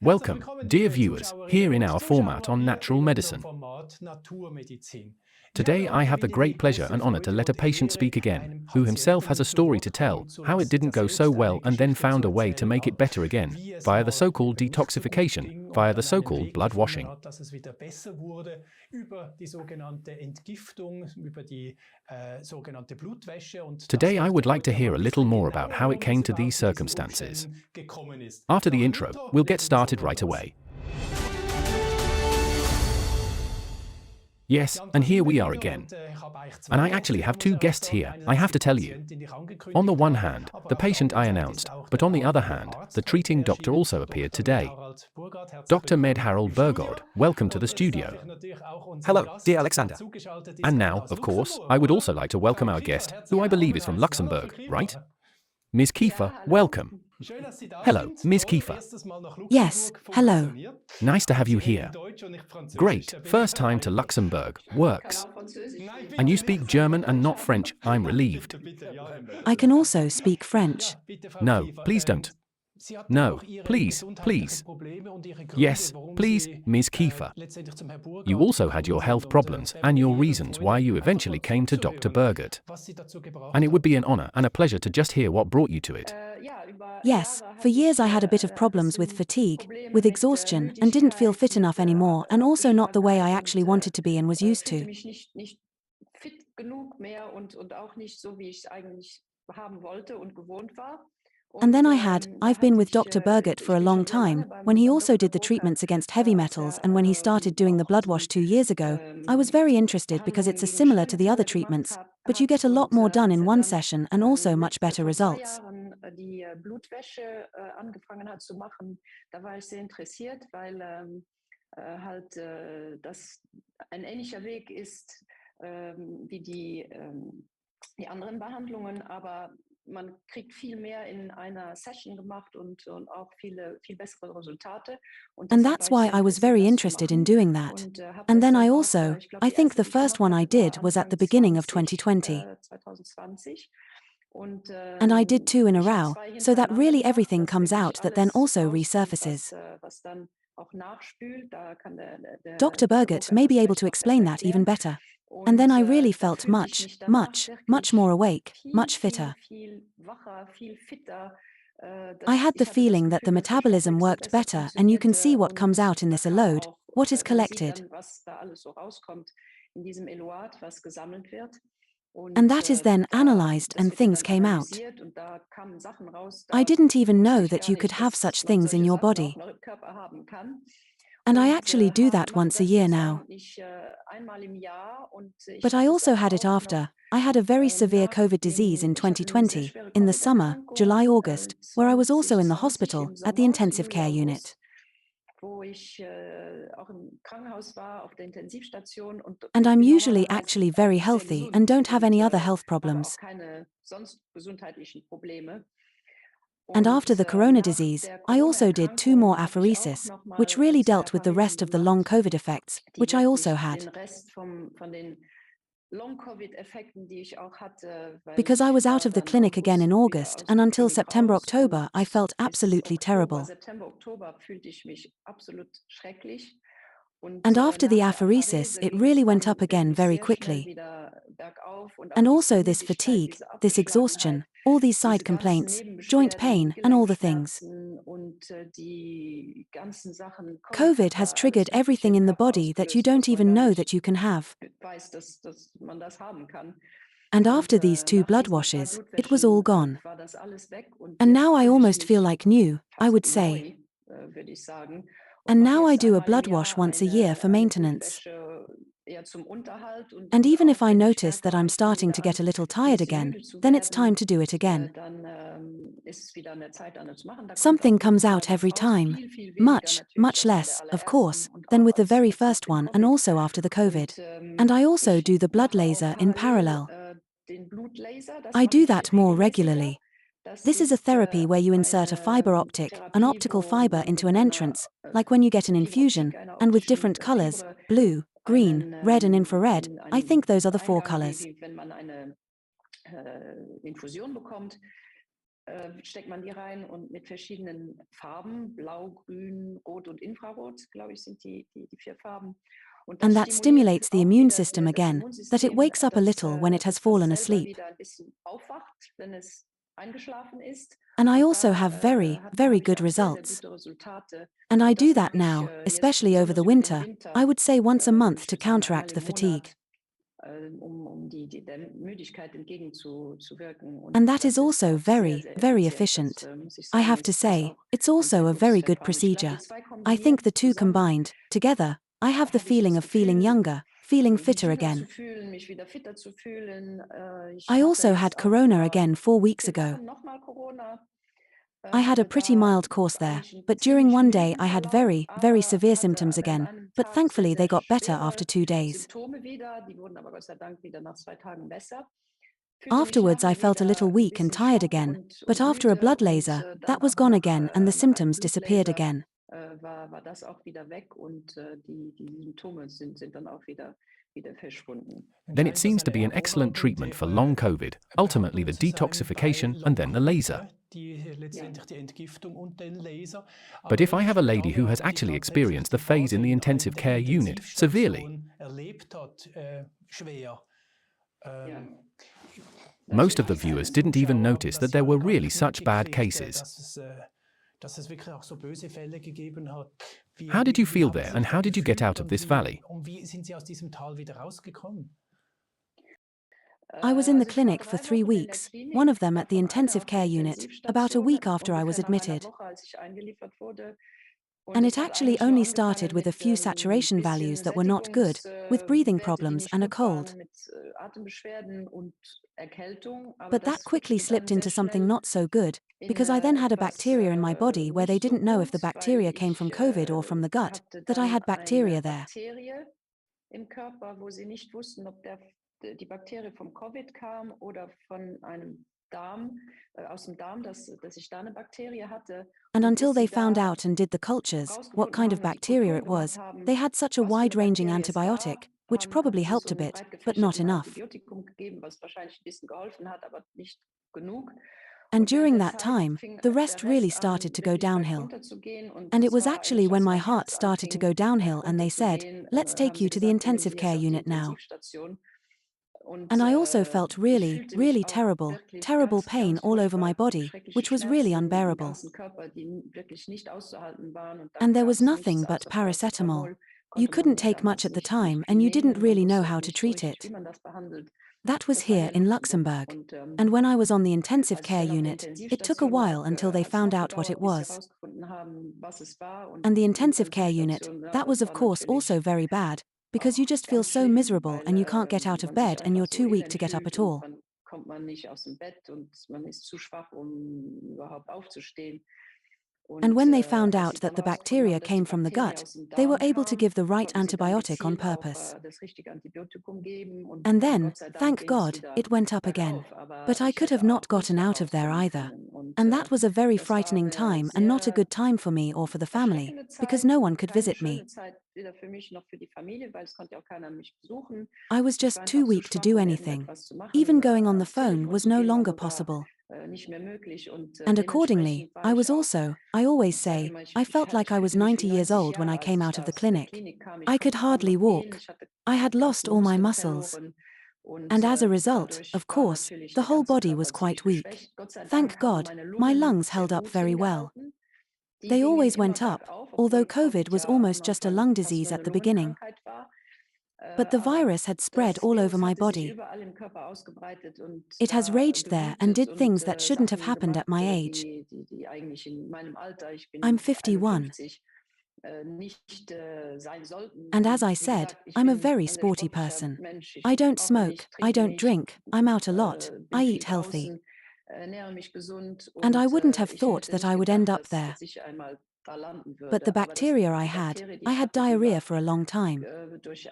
Welcome, dear viewers, here in our format on natural medicine. Today I have the great pleasure and honor to let a patient speak again, who himself has a story to tell, how it didn't go so well and then found a way to make it better again, via the so-called detoxification, via the so-called blood washing. Today I would like to hear a little more about how it came to these circumstances. After the intro, we'll get started right away. Yes, and here we are again. And I actually have two guests here, I have to tell you. On the one hand, the patient I announced, but on the other hand, the treating doctor also appeared today. Dr. Med Harald Burgard, welcome to the studio. Hello, dear Alexander. And now, of course, I would also like to welcome our guest, who I believe is from Luxembourg, right? Ms. Kieffer, welcome. Hello, Ms. Kieffer. Yes, hello. Nice to have you here. Great, first time to Luxembourg, works. And you speak German and not French, I'm relieved. I can also speak French. No, please don't. No, please, please. Yes, please, Ms. Kieffer. You also had your health problems and your reasons why you eventually came to Dr. Burgard. And it would be an honor and a pleasure to just hear what brought you to it. Yes, for years I had a bit of problems with fatigue, with exhaustion, and didn't feel fit enough anymore, and also not the way I actually wanted to be and was used to. And then I've been with Dr. Burgard for a long time, when he also did the treatments against heavy metals and when he started doing the blood wash 2 years ago. I was very interested because it's similar to the other treatments, but you get a lot more done in one session and also much better results. Man kriegt viel mehr in einer Session gemacht und auch viel bessere Resultate. And that's why I was very interested in doing that. And then I think the first one I did was at the beginning of 2020. And I did 2 in a row, so that really everything comes out that then also resurfaces. Dr. Burgard may be able to explain that even better. And then I really felt much more awake, much fitter. I had the feeling that the metabolism worked better, and you can see what comes out in this load, what is collected. And that is then analyzed and things came out. I didn't even know that you could have such things in your body. And I actually do that once a year now. But I also had it after. I had a very severe COVID disease in 2020, in the summer, July, August, where I was also in the hospital, at the intensive care unit. And I'm usually actually very healthy and don't have any other health problems. And after the corona disease, I also did 2 more apheresis, which really dealt with the rest of the long COVID effects, which I also had. Because I was out of the clinic again in August, and until September, October, I felt absolutely terrible. And after the apheresis, it really went up again very quickly. And also this fatigue, this exhaustion, all these side complaints, joint pain, and all the things. COVID has triggered everything in the body that you don't even know that you can have. And after these 2 blood washes, it was all gone. And now I almost feel like new, I would say. And now I do a blood wash once a year for maintenance. And even if I notice that I'm starting to get a little tired again, then it's time to do it again. Something comes out every time. Much less, of course, than with the very first one and also after the COVID. And I also do the blood laser in parallel. I do that more regularly. This is a therapy where you insert a fiber optic, an optical fiber into an entrance, like when you get an infusion, and with different colors, blue, green, red and infrared. I think those are the 4 colors. steckt man die rein und mit verschiedenen Farben, blau, grün, rot und Infrarot, glaube ich, sind die 4 Farben. Und And das that stimuliert stimulates the auch immune wieder system das again, that it Immunsystem, wakes up a little when it has das fallen selber asleep. wieder ein bisschen aufwacht, wenn es eingeschlafen ist. And I Und also da have very, very habe ich good auch sehr, sehr results. gute Resultate. And I Und do das that mache ich now, jetzt especially over the besonders über den winter, Winter, I would say once a month ich to würde sagen einmal counteract the im fatigue. Monat, um der Müdigkeit entgegenzuwirken. Und And that is das ist also auch sehr, very, sehr very effizient. Das efficient. muss ich I sagen, have to ist say, auch it's ein sehr also a gutes very good Verfahren. Ich glaube, die procedure. zwei I think the kombiniert two zusammen combined, together, I have the habe ich feeling das of feeling Gefühl, younger, feeling fitter vigiler zu again. fühlen, mich wieder fitter zu fühlen. Ich I hatte also had jetzt auch corona vor again 4 weeks 4 ago. Wochen nochmal Corona. I had a Hatte pretty da mild course there, eigentlich einen but during ziemlich one day milden I had Verlauf, very, very aber severe hatte symptoms an again, einem but Tag sehr, thankfully they sehr got better after schwere 2 days. Symptome wieder. Die wurden aber Gott sei Dank wieder nach 2 Tagen besser. Fühlte mich Afterwards I nachher felt a little wieder ein weak and bisschen tired schlapp again, but und after a müde blood und laser, dann that was auch gone again and the nach einem symptoms disappeared Blutlaser again. war das auch wieder weg und die Symptome sind dann auch wieder verschwunden. Then it seems to be an excellent treatment for long COVID, ultimately the detoxification and then the laser. But if I have a lady who has actually experienced the phase in the intensive care unit severely, Ja. most of the viewers didn't even notice that there were really such bad cases. How did you feel there and how did you get out of this valley? I was in the clinic for 3 weeks, one of them at the intensive care unit, about a week after I was admitted. And it actually only started with a few saturation values that were not good, with breathing problems and a cold. But that quickly slipped into something not so good, because I then had a bacteria in my body where they didn't know if the bacteria came from COVID or from the gut, that I had bacteria there. Im Körper, wo sie nicht wussten, ob die Bakterie vom Covid kam oder von einem Darm, aus dem Darm, dass ich da eine Bakterie hatte. And Und until bis they sie found da out and did the cultures, what rausgefunden kind of haben und die bacteria Kulturen it was, gemacht haben, they had such a was für eine wide-ranging Bakterie es war, antibiotic, which haben probably sie helped so a bit, breit but not gefächertes enough. Antibiotikum gegeben, was wahrscheinlich ein bisschen geholfen hat, aber nicht genug. And Und während during der that Zeit time, fing the der rest really Rest an, started to go wirklich downhill. bergunterzugehen. Und And it es was war actually eigentlich, when als my mein heart Herz started to go anfing, downhill and they said, bergunterzugehen, let's haben take you sie to the gesagt, wir intensive legen sie care jetzt auf die unit now. Intensivstation. Und And I also felt ich really, fühlte mich really auch terrible, wirklich terrible ganz, pain ganz all over my furchtbar, body, schreckliche which was really Schmerzen im unbearable. ganzen Körper, die wirklich nicht auszuhalten waren. Und da And there gab was es nichts nothing but außer paracetamol. Paracetamol. You Konnte couldn't man take much damals at the nicht time viel and you didn't nehmen. Man really know wusste auch how to nicht so treat richtig, wie it. man das behandelt. That was Das war here hier in in Luxemburg. Luxembourg. Und And when I was on the intensive als ich care dann auf der unit, it took a Intensivstation while lag, until they hat es found noch out what it gedauert, bis sie was. herausgefunden haben, was es war. Und And the die intensive care unit, Intensivstation, ja, that was das of war course also natürlich very bad, because you auch just feel ganz so schlimm, miserable weil and you can't get out of man sich bed and einfach you're so too weak to elend get up fühlt at und all. dann kommt man nicht aus dem Bett und man ist zu schwach, um überhaupt aufzustehen. And Und when they found als out sie that dann the rausgefunden haben, bacteria dass die came from the Bakterie gut, aus dem they were Darm able to kam, give the right konnten sie dann antibiotic on gezielt auch purpose. das richtige Antibiotikum geben und And then, Gott sei Dank thank ging es God, wieder it went up again. bergauf. Aber But I ich could have hätte not auch nicht gotten mehr out of there rauskommen either. können. Und And that was a very das war frightening eine time and not a sehr good time for me or for the family, erschreckende because Zeit no one und could keine visit me. schöne Zeit, weder für mich noch für die Familie, weil es konnte ja auch keiner mich besuchen. I was Ich war just too einfach zu weak to schwach, do um anything. irgendetwas zu machen. Even going on the Ans phone Telefon was zu no gehen war longer sogar possible. nicht mehr möglich. Und And accordingly, dementsprechend war I was ich auch, also, I always ich sage say, immer, I ich felt like I was fühlte mich 90 wie years 90 old when Jahre, I als came ich out da of the aus der clinic. Klinik kam. Ich I could konnte kaum hardly noch gehen, walk. ich hatte I had ganz lost viele all my Muskeln muscles. verloren. Und And as a result, dadurch of war course, natürlich the der whole ganze body Körper was quite ziemlich weak. geschwächt. Gott sei Dank Thank haben God, meine my Lungen lungs sehr held up gut very well. hingehalten. Die They gingen always immer went up, bergauf, although obwohl COVID Covid was ja almost noch just a lung fast disease nur at eine the beginning. Lungenkrankheit war. But the Aber virus had spread das all over Virus my hatte sich body. überall im Körper ausgebreitet und It has da raged there and gewütet did und things that shouldn't have Sachen happened gemacht, at my age. die eigentlich in meinem Alter, ich I'm bin 51. 51, nicht sein sollten. And as Und I wie said, gesagt, ich I'm a bin very ein sehr sporty sportlicher person. Mensch. I Ich don't rauche smoke, nicht, I trinke don't nicht, drink, I'm out a lot, bin I viel eat healthy. draußen, ernähre mich gesund And I und wouldn't have ich thought hätte that nicht I would end gedacht, up there. dass ich einmal da landen But the würde. Aber bacteria I die had, Bakterie, die I ich had hatte, die diarrhea war for a long time. durch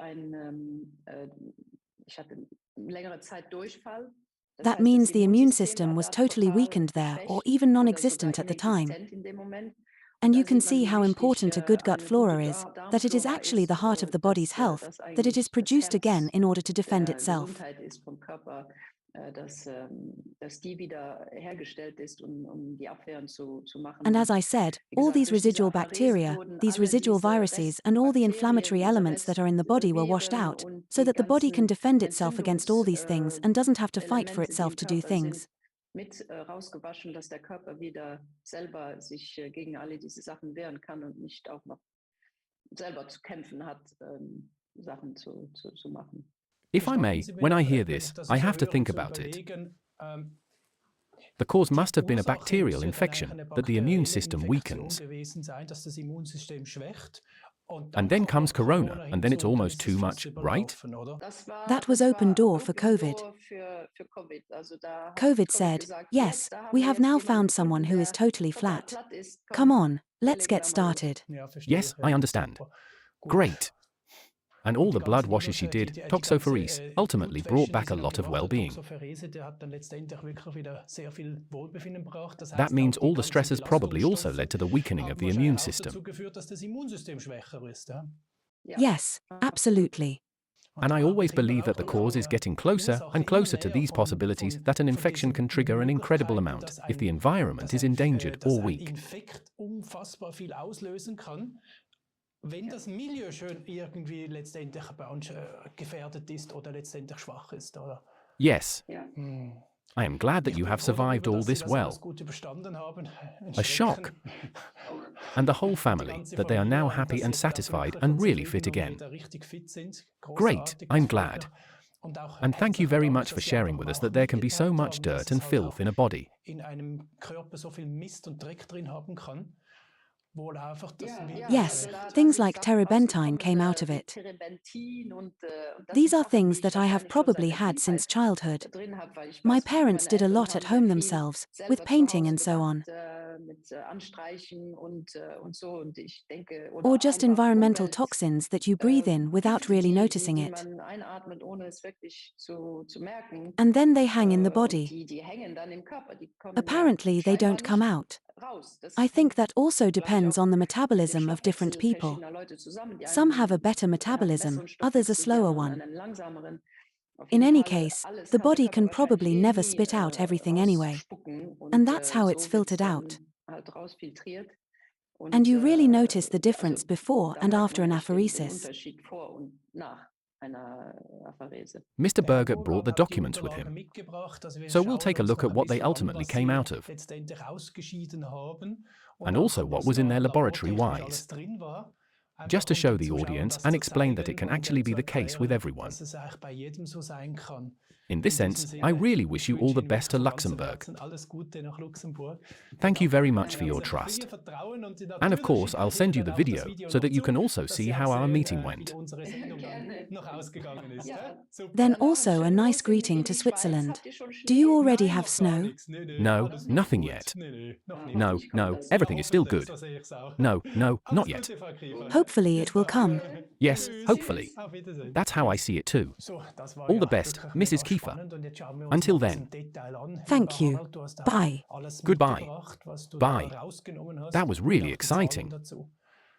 ich hatte längere Zeit Durchfall. Das That heißt, das means the immune Immunsystem war system was da totally total weakened there, or geschwächt even oder sogar non-existent at the time. inexistent in dem Moment. Und And da you can sieht man, see wie how wichtig important a good gut eine gute flora is, that it is Darmflora actually the ist, heart of the body's dass health, das that it is eigentlich das produced again Herz in order to defend der itself. Gesundheit ist vom Körper. dass die wieder hergestellt ist, die Abwehren zu machen. And as I said, all these residual bacteria, these residual viruses, and all the inflammatory elements that are in the body were washed out, so that the body can defend itself against all these things and doesn't have to fight for itself to do things. Mit rausgewaschen, dass der Körper wieder selber sich gegen alle diese Sachen wehren kann und nicht auch noch selber zu kämpfen hat, Sachen zu machen. If I may, when I hear this, I have to think about it. The cause must have been a bacterial infection that the immune system weakens. And then comes corona, and then it's almost too much, right? That was open door for COVID. COVID said, yes, we have now found someone who is totally flat. Come on, let's get started. Yes, I understand. Great. And all the blood washes she did, toxophoresis, ultimately brought back a lot of well-being. That means all the stresses probably also led to the weakening of the immune system. Yes, absolutely. And I always believe that the cause is getting closer and closer to these possibilities that an infection can trigger an incredible amount if the environment is endangered or weak. Wenn das Milieu schon irgendwie letztendlich bei uns gefährdet ist oder letztendlich schwach ist, oder? Yes. I am glad that you have survived all this well. A shock. And the whole family, that they are now happy and satisfied and really fit again. Great, I'm glad. And thank you very much for sharing with us that there can be so much dirt and filth in a body. Yes, things like terebinthine came out of it. These are things that I have probably had since childhood. My parents did a lot at home themselves, with painting and so on. Or just environmental toxins that you breathe in without really noticing it. And then they hang in the body. Apparently they don't come out. I think that also depends on the metabolism of different people. Some have a better metabolism, others a slower one. In any case, the body can probably never spit out everything anyway. And that's how it's filtered out. And you really notice the difference before and after an apheresis. Mr. Burgard brought the documents with him. So we'll take a look at what they ultimately came out of. And also what was in their laboratory-wise. Just to show the audience and explain that it can actually be the case with everyone. In this sense, I really wish you all the best to Luxembourg. Thank you very much for your trust. And of course, I'll send you the video so that you can also see how our meeting went. Then also a nice greeting to Switzerland. Do you already have snow? No, nothing yet. No, everything is still good. No, not yet. Hopefully it will come. Yes, hopefully. That's how I see it too. All the best, Mrs. Kieffer. Until then. Thank you. Bye. Goodbye. Bye. That was really exciting.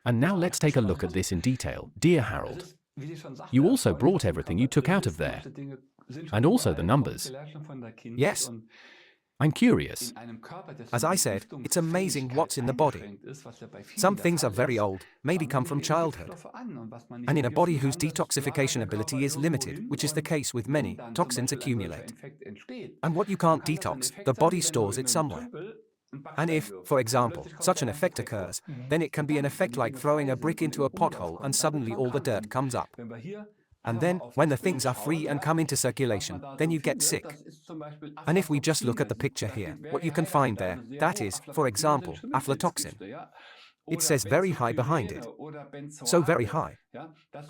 And now let's take a look at this in detail, dear Harald. You also brought everything you took out of there. And also the numbers. Yes. I'm curious. As I said, it's amazing what's in the body. Some things are very old, maybe come from childhood. And in a body whose detoxification ability is limited, which is the case with many, toxins accumulate. And what you can't detox, the body stores it somewhere. And if, for example, such an effect occurs, then it can be an effect like throwing a brick into a pothole and suddenly all the dirt comes up. And then, when the things are free and come into circulation, then you get sick. And if we just look at the picture here, what you can find there, that is, for example, aflatoxin. It says very high behind it. So very high.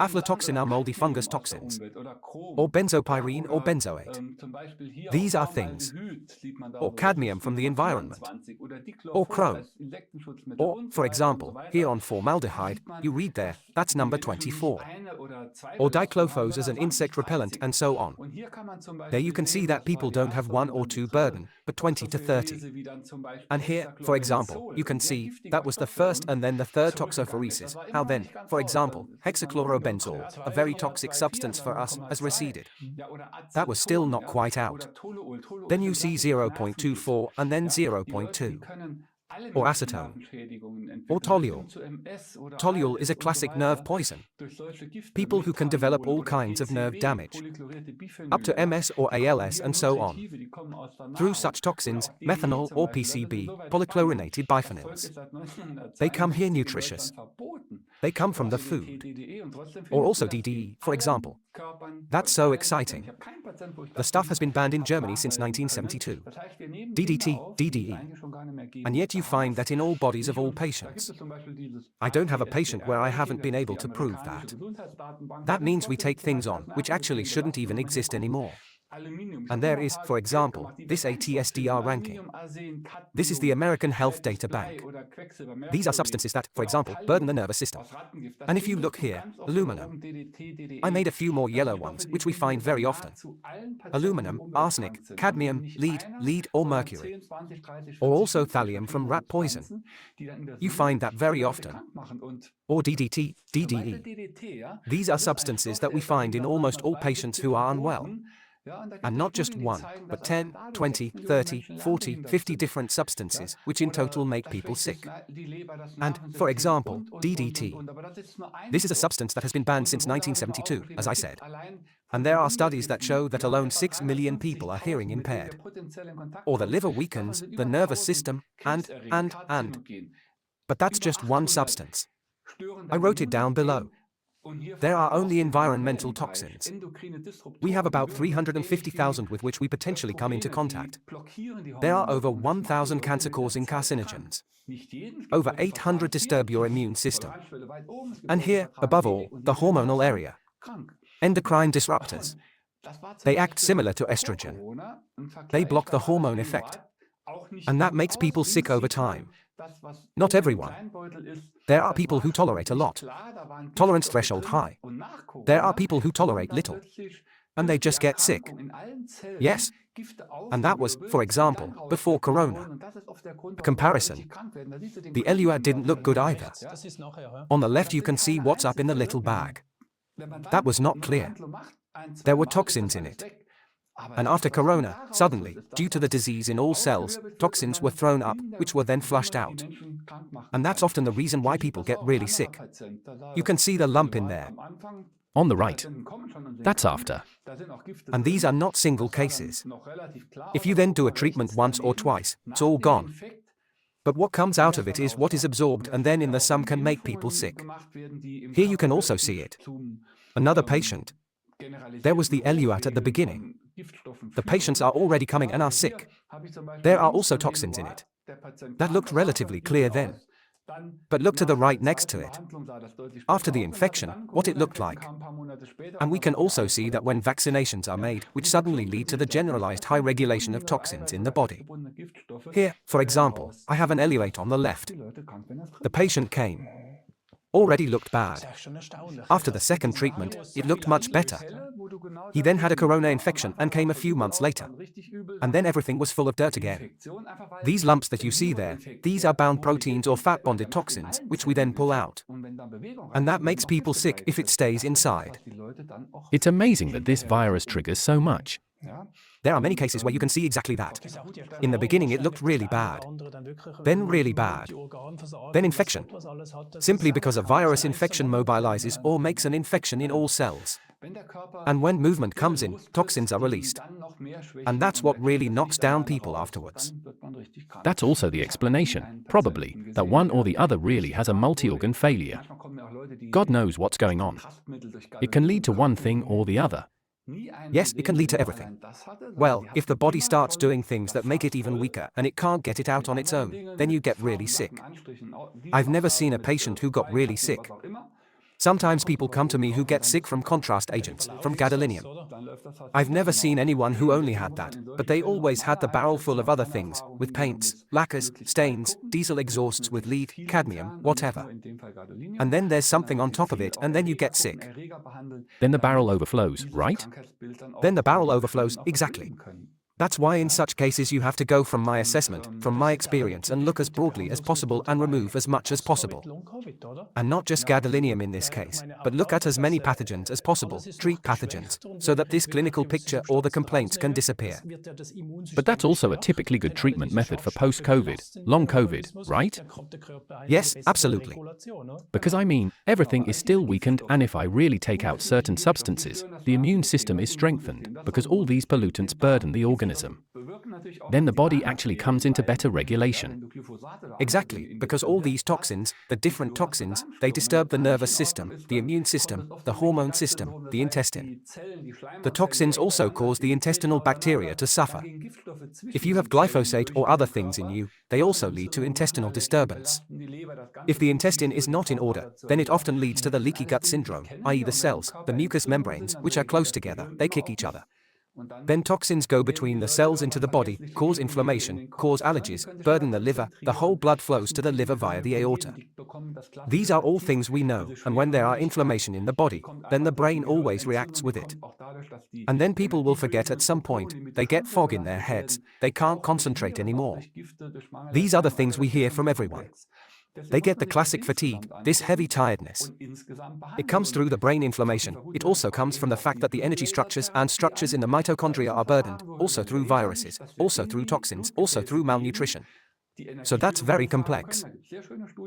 Aflatoxin are moldy fungus toxins. Or benzopyrene or benzoate. These are things. Or cadmium from the environment. Or chrome. Or, for example, here on formaldehyde, you read there, that's number 24. Or diclofos as an insect repellent and so on. There you can see that people don't have 1 or 2 burden, but 20 to 30. And here, for example, you can see, that was the first and then the third toxophoresis. How then, for example, hexachlorobenzol, a very toxic substance for us, has receded. That was still not quite out. Then you see 0.24 and then 0.2. Or acetone. Or toluol. Toluol is a classic nerve poison. People who can develop all kinds of nerve damage, up to MS or ALS and so on, through such toxins, methanol or PCB, polychlorinated biphenyls. They come here nutritious. They come from the food. Or also DDE, for example. That's so exciting. The stuff has been banned in Germany since 1972. DDT, DDE. And yet you find that in all bodies of all patients. I don't have a patient where I haven't been able to prove that. That means we take things on which actually shouldn't even exist anymore. And there is, for example, this ATSDR ranking. This is the American Health Data Bank. These are substances that, for example, burden the nervous system. And if you look here, aluminum. I made a few more yellow ones, which we find very often. Aluminum, arsenic, cadmium, lead or mercury. Or also thallium from rat poison. You find that very often. Or DDT, DDE. These are substances that we find in almost all patients who are unwell. And not just one, but 10, 20, 30, 40, 50 different substances, which in total make people sick. And, for example, DDT. This is a substance that has been banned since 1972, as I said. And there are studies that show that alone 6 million people are hearing impaired. Or the liver weakens, the nervous system, and. But that's just one substance. I wrote it down below. There are only environmental toxins. We have about 350,000 with which we potentially come into contact. There are over 1,000 cancer-causing carcinogens. Over 800 disturb your immune system. And here, above all, the hormonal area. Endocrine disruptors. They act similar to estrogen. They block the hormone effect. And that makes people sick over time. Not everyone. There are people who tolerate a lot. Tolerance threshold high. There are people who tolerate little. And they just get sick. Yes. And that was, for example, before Corona. A comparison. The Eluad didn't look good either. On the left you can see what's up in the little bag. That was not clear. There were toxins in it. And after Corona, suddenly, due to the disease in all cells, toxins were thrown up, which were then flushed out. And that's often the reason why people get really sick. You can see the lump in there. On the right. That's after. And these are not single cases. If you then do a treatment once or twice, it's all gone. But what comes out of it is what is absorbed and then in the sum can make people sick. Here you can also see it. Another patient. There was the Eluat at the beginning. The patients are already coming and are sick. There are also toxins in it. That looked relatively clear then. But look to the right next to it. After the infection, what it looked like. And we can also see that when vaccinations are made, which suddenly lead to the generalized high regulation of toxins in the body. Here, for example, I have an Eluate on the left. The patient came. Already looked bad. After the second treatment, it looked much better. He then had a corona infection and came a few months later. And then everything was full of dirt again. These lumps that you see there, these are bound proteins or fat-bonded toxins, which we then pull out. And that makes people sick if it stays inside. It's amazing that this virus triggers so much. There are many cases where you can see exactly that. In the beginning it looked really bad. Then really bad. Then infection. Simply because a virus infection mobilizes or makes an infection in all cells. And when movement comes in, toxins are released. And that's what really knocks down people afterwards. That's also the explanation, probably, that one or the other really has a multi-organ failure. God knows what's going on. It can lead to one thing or the other. Yes, it can lead to everything. Well, if the body starts doing things that make it even weaker and it can't get it out on its own, then you get really sick. I've never seen a patient who got really sick. Sometimes people come to me who get sick from contrast agents, from gadolinium. I've never seen anyone who only had that, but they always had the barrel full of other things, with paints, lacquers, stains, diesel exhausts with lead, cadmium, whatever. And then there's something on top of it and then you get sick. Then the barrel overflows, right? Then the barrel overflows, exactly. That's why in such cases you have to go from my assessment, from my experience, and look as broadly as possible and remove as much as possible. And not just gadolinium in this case, but look at as many pathogens as possible, treat pathogens, so that this clinical picture or the complaints can disappear. But that's also a typically good treatment method for post-COVID, long COVID, right? Yes, absolutely. Because I mean, everything is still weakened, and if I really take out certain substances, the immune system is strengthened, because all these pollutants burden the organism. Then the body actually comes into better regulation. Exactly, because all these toxins, the different toxins, they disturb the nervous system, the immune system, the hormone system, the intestine. The toxins also cause the intestinal bacteria to suffer. If you have glyphosate or other things in you, they also lead to intestinal disturbance. If the intestine is not in order, then it often leads to the leaky gut syndrome, i.e. the cells, the mucous membranes, which are close together, they kick each other. Then toxins go between the cells into the body, cause inflammation, cause allergies, burden the liver, the whole blood flows to the liver via the aorta. These are all things we know, and when there are inflammation in the body, then the brain always reacts with it. And then people will forget at some point, they get fog in their heads, they can't concentrate anymore. These are the things we hear from everyone. They get the classic fatigue, this heavy tiredness. It comes through the brain inflammation. It also comes from the fact that the energy structures and structures in the mitochondria are burdened, also through viruses, also through toxins, also through malnutrition. So that's very complex.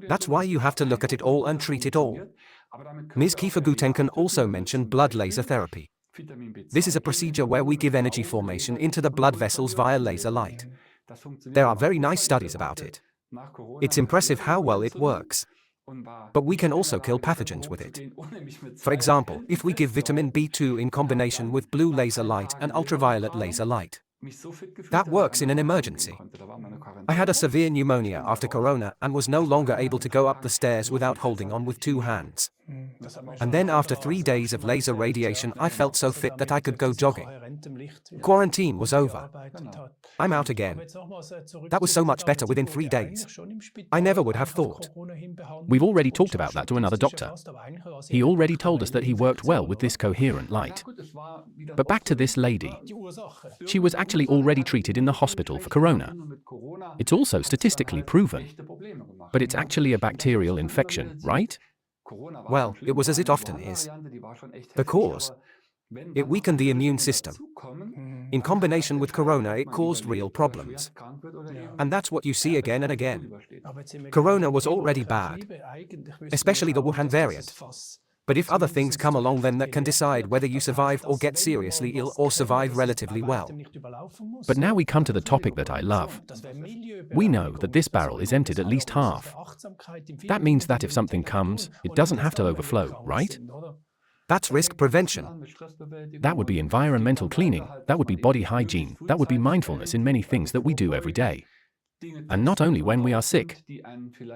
That's why you have to look at it all and treat it all. Ms. Kieffer-Gutenstein also mentioned blood laser therapy. This is a procedure where we give energy formation into the blood vessels via laser light. There are very nice studies about it. It's impressive how well it works. But we can also kill pathogens with it. For example, if we give vitamin B2 in combination with blue laser light and ultraviolet laser light. That works in an emergency. I had a severe pneumonia after corona and was no longer able to go up the stairs without holding on with 2 hands. And then after 3 days of laser radiation, I felt so fit that I could go jogging. Quarantine was over. I'm out again. That was so much better within 3 days. I never would have thought. We've already talked about that to another doctor. He already told us that he worked well with this coherent light. But back to this lady. She was actually already treated in the hospital for corona. It's also statistically proven. But it's actually a bacterial infection, right? Well, it was as it often is. The cause? It weakened the immune system. In combination with corona, it caused real problems. And that's what you see again and again. Corona was already bad, especially the Wuhan variant. But if other things come along, then that can decide whether you survive or get seriously ill or survive relatively well. But now we come to the topic that I love. We know that this barrel is emptied at least half. That means that if something comes, it doesn't have to overflow, right? That's risk prevention. That would be environmental cleaning, that would be body hygiene, that would be mindfulness in many things that we do every day. And not only when we are sick.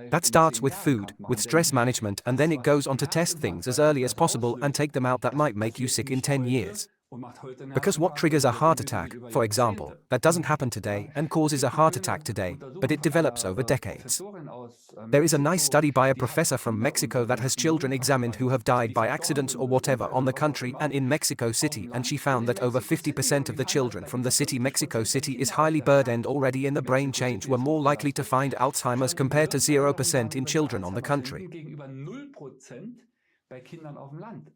That starts with food, with stress management, and then it goes on to test things as early as possible and take them out that might make you sick in 10 years. Because what triggers a heart attack, for example, that doesn't happen today and causes a heart attack today, but it develops over decades. There is a nice study by a professor from Mexico that has children examined who have died by accidents or whatever on the country and in Mexico City, and she found that over 50% of the children from the city Mexico City is highly burdened already in the brain change, were more likely to find Alzheimer's compared to 0% in children on the country.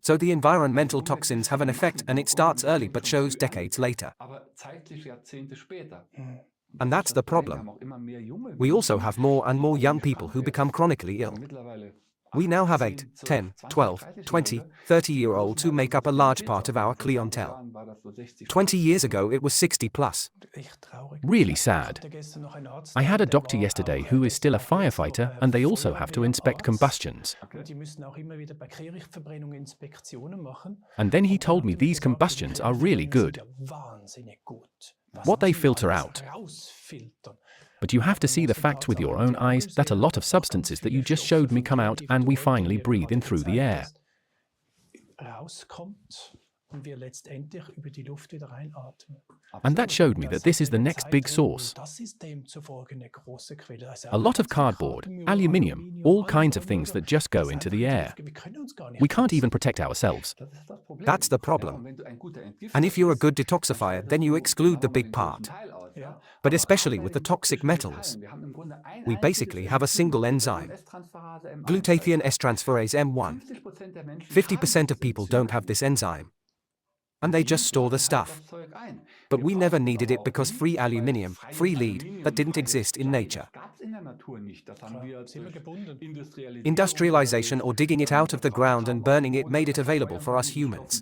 So the environmental toxins have an effect, and it starts early but shows decades later. And that's the problem. We also have more and more young people who become chronically ill. We now have 8, 10, 12, 20, 30-year-olds who make up a large part of our clientele. 20 years ago it was 60 plus. Really sad. I had a doctor yesterday who is still a firefighter, and they also have to inspect combustions. And then he told me these combustions are really good. What they filter out. But you have to see the facts with your own eyes that a lot of substances that you just showed me come out and we finally breathe in through the air. And that showed me that this is the next big source. A lot of cardboard, aluminium, all kinds of things that just go into the air. We can't even protect ourselves. That's the problem. And if you're a good detoxifier, then you exclude the big part. But especially with the toxic metals, we basically have a single enzyme, glutathione S-transferase M1. 50% of people don't have this enzyme, and they just store the stuff. But we never needed it because free aluminium, free lead, that didn't exist in nature. Industrialization or digging it out of the ground and burning it made it available for us humans.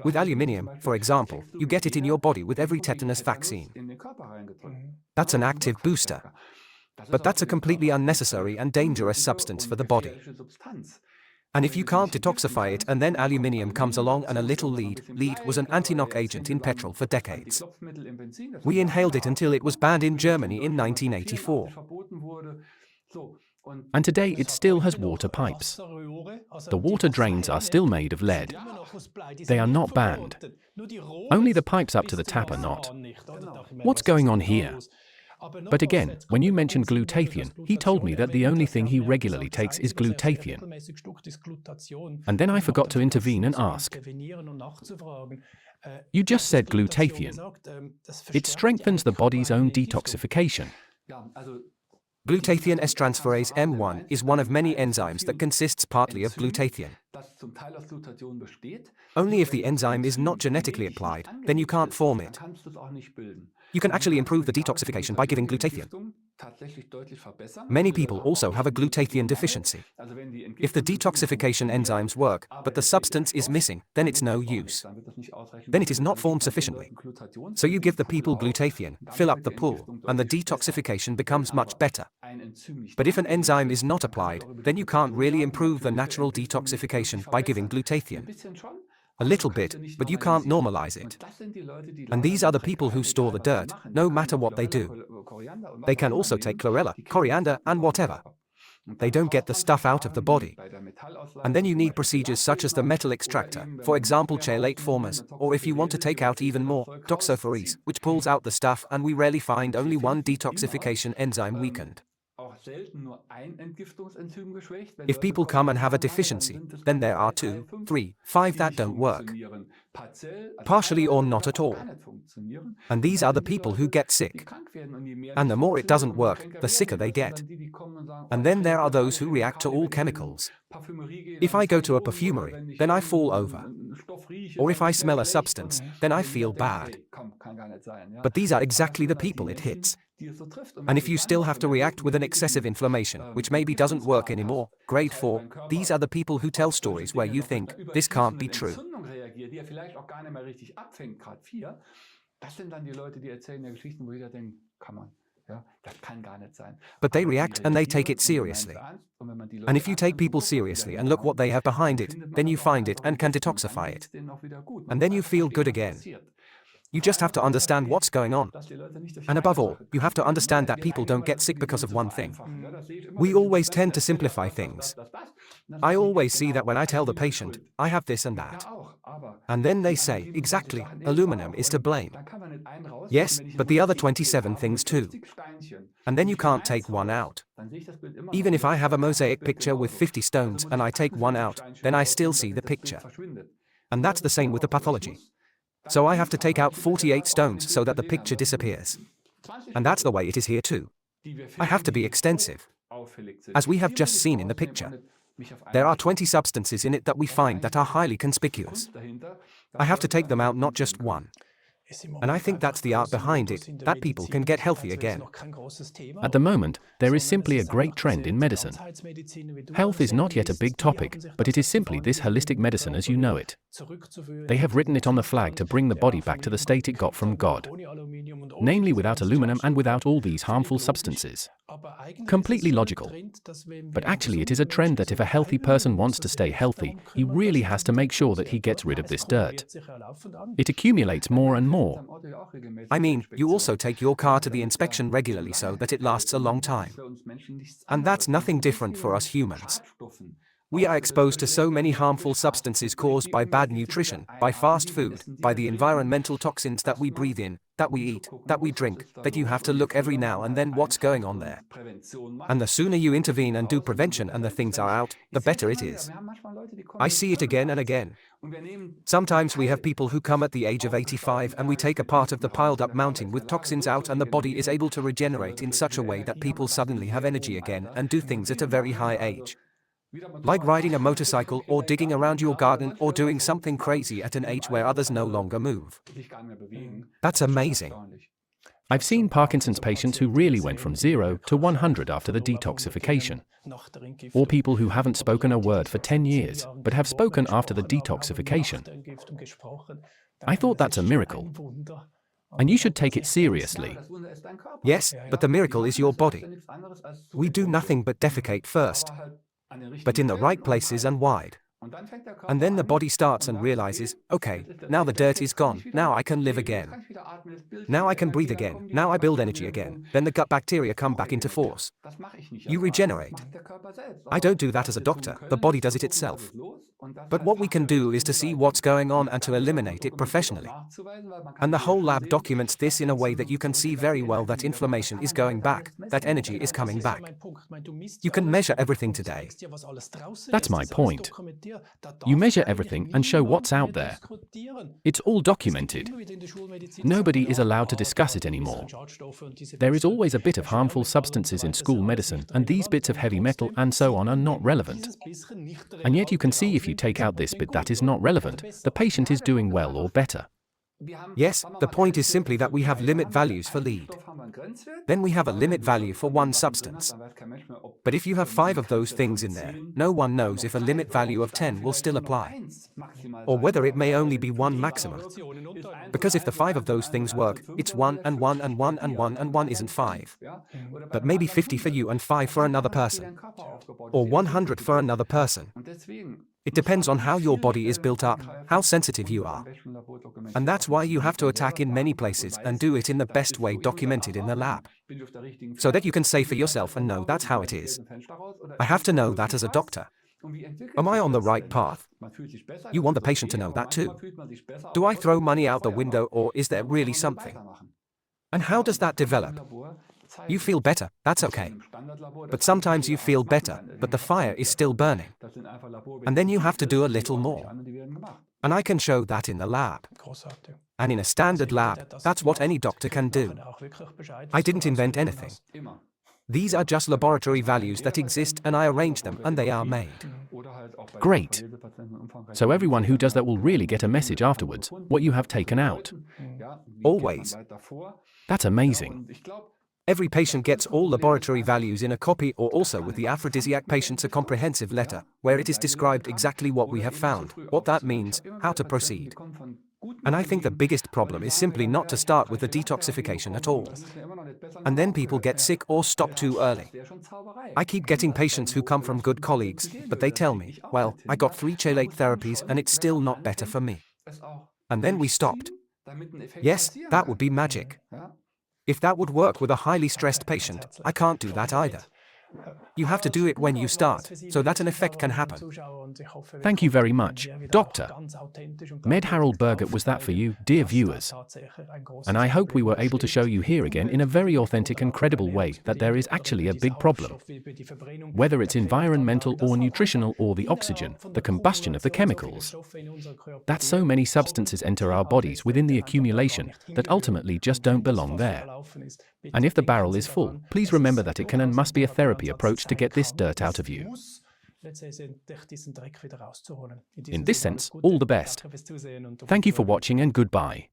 With aluminium, for example, you get it in your body with every tetanus vaccine. That's an active booster. But that's a completely unnecessary and dangerous substance for the body. And if you can't detoxify it and then aluminium comes along and a little lead was an anti-knock agent in petrol for decades. We inhaled it until it was banned in Germany in 1984. And today it still has water pipes. The water drains are still made of lead. They are not banned. Only the pipes up to the tap are not. What's going on here? But again, when you mentioned glutathione, he told me that the only thing he regularly takes is glutathione. And then I forgot to intervene and ask. You just said glutathione. It strengthens the body's own detoxification. Glutathione S-transferase M1 is one of many enzymes that consists partly of glutathione. Only if the enzyme is not genetically applied, then you can't form it. You can actually improve the detoxification by giving glutathione. Many people also have a glutathione deficiency. If the detoxification enzymes work, but the substance is missing, then it's no use. Then it is not formed sufficiently. So you give the people glutathione, fill up the pool, and the detoxification becomes much better. But if an enzyme is not applied, then you can't really improve the natural detoxification by giving glutathione. A little bit, but you can't normalize it. And these are the people who store the dirt, no matter what they do. They can also take chlorella, coriander, and whatever. They don't get the stuff out of the body. And then you need procedures such as the metal extractor, for example chelate formers, or if you want to take out even more, toxopherese, which pulls out the stuff, and we rarely find only one detoxification enzyme weakened. If people come and have a deficiency, then there are 2, 3, 5 that don't work. Partially or not at all. And these are the people who get sick. And the more it doesn't work, the sicker they get. And then there are those who react to all chemicals. If I go to a perfumery, then I fall over. Or if I smell a substance, then I feel bad. But these are exactly the people it hits. And if you still have to react with an excessive inflammation, which maybe doesn't work anymore, grade 4, these are the people who tell stories where you think, this can't be true. But they react and they take it seriously. And if you take people seriously and look what they have behind it, then you find it and can detoxify it. And then you feel good again. You just have to understand what's going on. And above all, you have to understand that people don't get sick because of one thing. We always tend to simplify things. I always see that when I tell the patient, I have this and that. And then they say, exactly, aluminum is to blame. Yes, but the other 27 things too. And then you can't take one out. Even if I have a mosaic picture with 50 stones and I take one out, then I still see the picture. And that's the same with the pathology. So I have to take out 48 stones so that the picture disappears. And that's the way it is here too. I have to be extensive. As we have just seen in the picture, there are 20 substances in it that we find that are highly conspicuous. I have to take them out, not just one. And I think that's the art behind it, that people can get healthy again. At the moment, there is simply a great trend in medicine. Health is not yet a big topic, but it is simply this holistic medicine as you know it. They have written it on the flag to bring the body back to the state it got from God. Namely without aluminum and without all these harmful substances. Completely logical. But actually it is a trend that if a healthy person wants to stay healthy, he really has to make sure that he gets rid of this dirt. It accumulates more and more. I mean, you also take your car to the inspection regularly so that it lasts a long time. And that's nothing different for us humans. We are exposed to so many harmful substances caused by bad nutrition, by fast food, by the environmental toxins that we breathe in, that we eat, that we drink, that you have to look every now and then what's going on there. And the sooner you intervene and do prevention and the things are out, the better it is. I see it again and again. Sometimes we have people who come at the age of 85 and we take a part of the piled up mountain with toxins out and the body is able to regenerate in such a way that people suddenly have energy again and do things at a very high age. Like riding a motorcycle or digging around your garden or doing something crazy at an age where others no longer move. That's amazing. I've seen Parkinson's patients who really went from 0 to 100 after the detoxification. Or people who haven't spoken a word for 10 years, but have spoken after the detoxification. I thought that's a miracle. And you should take it seriously. Yes, but the miracle is your body. We do nothing but defecate first, but in the right places and wide. And then the body starts and realizes, okay, now the dirt is gone, now I can live again. Now I can breathe again, now I build energy again. Then the gut bacteria come back into force. You regenerate. I don't do that as a doctor, the body does it itself. But what we can do is to see what's going on and to eliminate it professionally. And the whole lab documents this in a way that you can see very well that inflammation is going back, that energy is coming back. You can measure everything today. That's my point. You measure everything and show what's out there. It's all documented. Nobody is allowed to discuss it anymore. There is always a bit of harmful substances in school medicine, and these bits of heavy metal and so on are not relevant. And yet you can see if you take out this bit that is not relevant, the patient is doing well or better. Yes, the point is simply that we have limit values for lead. Then we have a limit value for one substance. But if you have 5 of those things in there, no one knows if a limit value of 10 will still apply. Or whether it may only be 1 maximum. Because if the 5 of those things work, it's 1 and 1 and 1 and 1 and 1 isn't 5. But maybe 50 for you and 5 for another person. Or 100 for another person. It depends on how your body is built up, how sensitive you are. And that's why you have to attack in many places and do it in the best way documented in the lab. So that you can say for yourself and know that's how it is. I have to know that as a doctor. Am I on the right path? You want the patient to know that too. Do I throw money out the window or is there really something? And how does that develop? You feel better, that's okay. But sometimes you feel better, but the fire is still burning. And then you have to do a little more. And I can show that in the lab. And in a standard lab, that's what any doctor can do. I didn't invent anything. These are just laboratory values that exist and I arrange them and they are made. Great. So everyone who does that will really get a message afterwards, what you have taken out. Always. That's amazing. Every patient gets all laboratory values in a copy or also with the aphrodisiac patients a comprehensive letter, where it is described exactly what we have found, what that means, how to proceed. And I think the biggest problem is simply not to start with the detoxification at all. And then people get sick or stop too early. I keep getting patients who come from good colleagues, but they tell me, well, I got 3 chelate therapies and it's still not better for me. And then we stopped. Yes, that would be magic. If that would work with a highly stressed patient, I can't do that either. You have to do it when you start, so that an effect can happen. Thank you very much, Doctor. Med Harald Burgard was that for you, dear viewers. And I hope we were able to show you here again in a very authentic and credible way that there is actually a big problem. Whether it's environmental or nutritional or the oxygen, the combustion of the chemicals. That so many substances enter our bodies within the accumulation that ultimately just don't belong there. And if the barrel is full, please remember that it can and must be a therapy approach to get this dirt out of you. In this sense, all the best. Thank you for watching and goodbye.